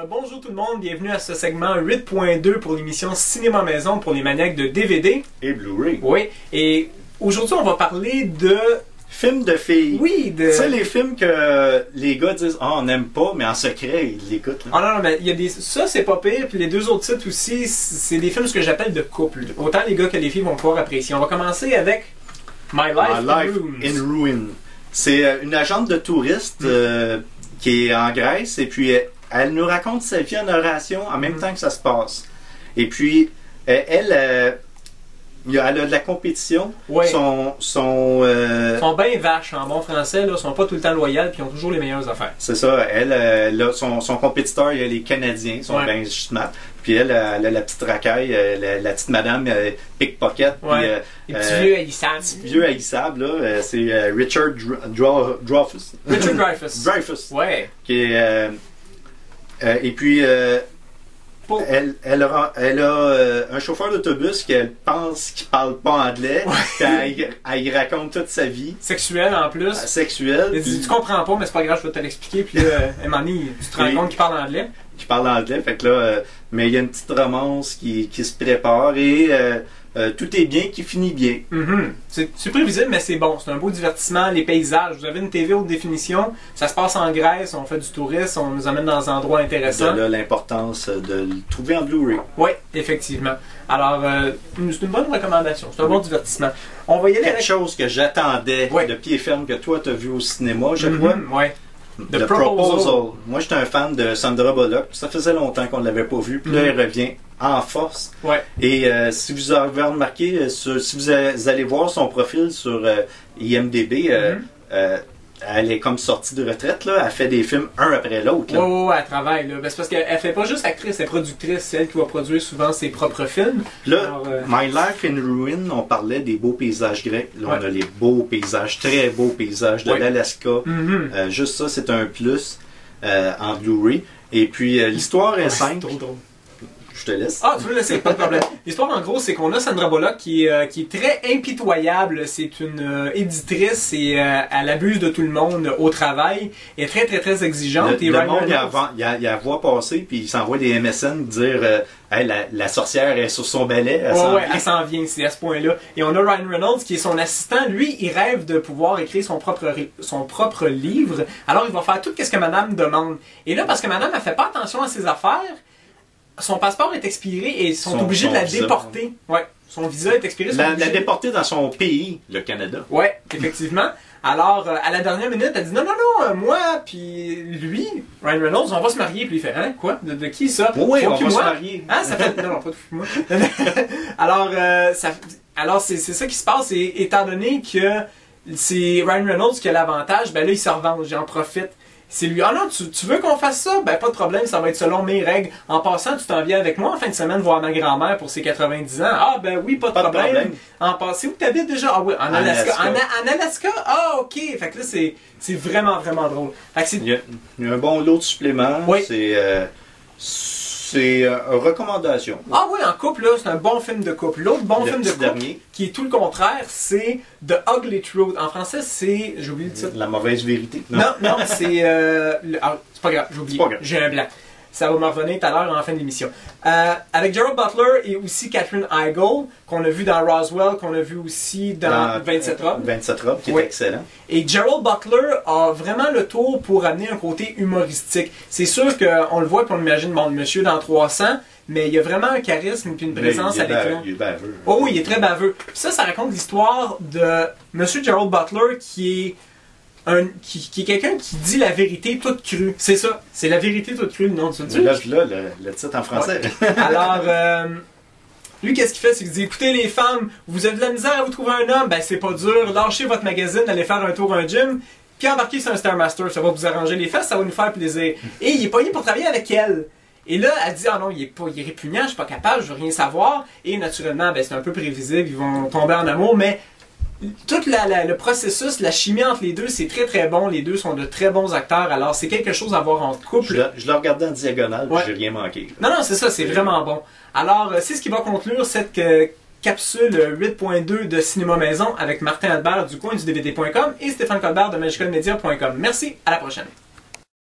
Bonjour tout le monde, bienvenue à ce segment 8.2 pour l'émission Cinéma Maison pour les maniaques de DVD et Blu-ray. Oui, et aujourd'hui on va parler de... Films de filles. Oui, de... Tu sais, les films que les gars disent « Ah, on n'aime pas », mais en secret, ils l'écoutent. Ah non, mais il y a des... Ça, c'est pas pire, puis les deux autres titres aussi, c'est des films ce que j'appelle de couple. Autant les gars que les filles vont pouvoir apprécier. On va commencer avec My Life in Ruin. C'est une agente de touristes qui est en Grèce, et puis elle nous raconte sa vie en narration en même temps que ça se passe. Et puis, elle a de la compétition. Ouais. Sont bien vaches en bon français, là, sont pas tout le temps loyales, puis ont toujours les meilleures affaires. C'est ça. Elle, son compétiteur, il y a les Canadiens, sont bien smart. Puis elle a la petite racaille, la petite madame pickpocket. Ouais. Puis, les petits vieux haïssables. Petit vieux haïssable, là. C'est Richard Dreyfuss. Richard Dreyfuss. Dreyfuss. Ouais. Qui est, et puis, elle a un chauffeur d'autobus qu'elle pense qu'il parle pas anglais. Ouais. Elle y raconte toute sa vie. Sexuelle en plus. Sexuelle. Elle dit, tu comprends pas, mais c'est pas grave, je vais te l'expliquer. Puis là, à un moment donné, tu te rends compte qu'il parle anglais. Qui parle anglais, fait que là, mais il y a une petite romance qui se prépare et tout est bien qui finit bien. C'est prévisible, mais c'est bon. C'est un beau divertissement. Les paysages, vous avez une TV haute définition. Ça se passe en Grèce, on fait du tourisme, on nous amène dans des endroits intéressants. De là, l'importance de le trouver en Blu-ray. Oui, effectivement. Alors, c'est une bonne recommandation. C'est un bon divertissement. On va y aller Quelque chose que j'attendais de pied ferme que toi, tu as vu au cinéma, je crois. Oui. The Proposal. Moi, j'étais un fan de Sandra Bullock. Ça faisait longtemps qu'on ne l'avait pas vu. Puis là, elle revient en force. Ouais. Et si vous avez remarqué, si vous allez voir son profil sur IMDb, elle est comme sortie de retraite. Là. Elle fait des films un après l'autre. Oui, elle travaille. Là. Ben, c'est parce qu'elle fait pas juste actrice, elle est productrice. C'est elle qui va produire souvent ses propres films. Là, alors, My Life in Ruin, on parlait des beaux paysages grecs. Là, on a les beaux paysages, très beaux paysages de l'Alaska. Juste ça, c'est un plus en Blu-ray. Et puis, l'histoire est simple. Je te laisse. Ah, tu veux laisser, pas de problème. L'histoire, en gros, c'est qu'on a Sandra Bullock qui est très impitoyable. C'est une éditrice et elle abuse de tout le monde au travail. Elle est très, très, très exigeante. Le monde, il la voit passer, puis il s'envoie des MSN dire hey, la sorcière est sur son balai. Elle s'en vient, c'est à ce point-là. Et on a Ryan Reynolds qui est son assistant. Lui, il rêve de pouvoir écrire son propre livre. Alors, il va faire tout ce que madame demande. Et là, parce que madame, elle fait pas attention à ses affaires, son passeport est expiré et ils sont obligés de la déporter. Ouais, son visa est expiré. La déporter dans son pays, le Canada. Ouais, effectivement. Alors, à la dernière minute, elle dit non, moi, puis lui, Ryan Reynolds, on va se marier. Puis il fait, hein, quoi? De qui ça? Oui, on va se marier. Hein, ça fait. Non, pas de fou, moi. Alors, c'est ça qui se passe. Et étant donné que c'est Ryan Reynolds qui a l'avantage, ben là, il se revanche, j'en profite. C'est lui, ah non, tu veux qu'on fasse ça? Ben pas de problème, ça va être selon mes règles. En passant, tu t'en viens avec moi en fin de semaine voir ma grand-mère pour ses 90 ans. Ah ben oui, pas de problème. En passant, où t'habites déjà? Ah oui, en Alaska. En Alaska? Ah ok. Fait que là, c'est vraiment, vraiment drôle. Fait que il y a un bon lot de suppléments. Oui. C'est une recommandation. Ah oui, en couple, là, c'est un bon film de couple. L'autre bon film de couple, qui est tout le contraire, c'est The Ugly Truth. En français, c'est... J'ai oublié le titre. La mauvaise vérité. Non, c'est... c'est pas grave, j'ai oublié. J'ai un blanc. Ça va me revenir tout à l'heure en fin de l'émission. Avec Gerald Butler et aussi Katherine Heigl, qu'on a vu dans Roswell, qu'on a vu aussi dans 27 Robes. 27 Robes, qui est excellent. Et Gerald Butler a vraiment le tour pour amener un côté humoristique. C'est sûr qu'on le voit et on imagine, bon, le monsieur dans 300, mais il y a vraiment un charisme et une présence à l'écran. Il est baveux. Oh oui, il est très baveux. Puis ça raconte l'histoire de monsieur Gerald Butler qui est qui est quelqu'un qui dit la vérité toute crue. C'est ça. C'est la vérité toute crue, le nom de ce truc. Là, le titre en français. Ouais. Alors, lui, qu'est-ce qu'il fait? C'est qu'il dit, écoutez les femmes, vous avez de la misère à vous trouver un homme, ben c'est pas dur, lâchez votre magazine, allez faire un tour à un gym, puis embarquez sur un Stairmaster, ça va vous arranger les fesses, ça va nous faire plaisir. Et il est pogné pour travailler avec elle. Et là, elle dit, ah non, il est répugnant, je suis pas capable, je veux rien savoir. Et naturellement, ben c'est un peu prévisible, ils vont tomber en amour, mais tout le processus, la chimie entre les deux, c'est très très bon. Les deux sont de très bons acteurs. Alors, c'est quelque chose à voir en couple. Je l'ai regardé en diagonale, puis j'ai rien manqué. Non, c'est ça, c'est vraiment bon. Alors, c'est ce qui va conclure cette capsule 8.2 de Cinéma Maison avec Martin Albert du coin du DVD.com et Stéphane Colbert de magicalmedia.com. Merci, à la prochaine.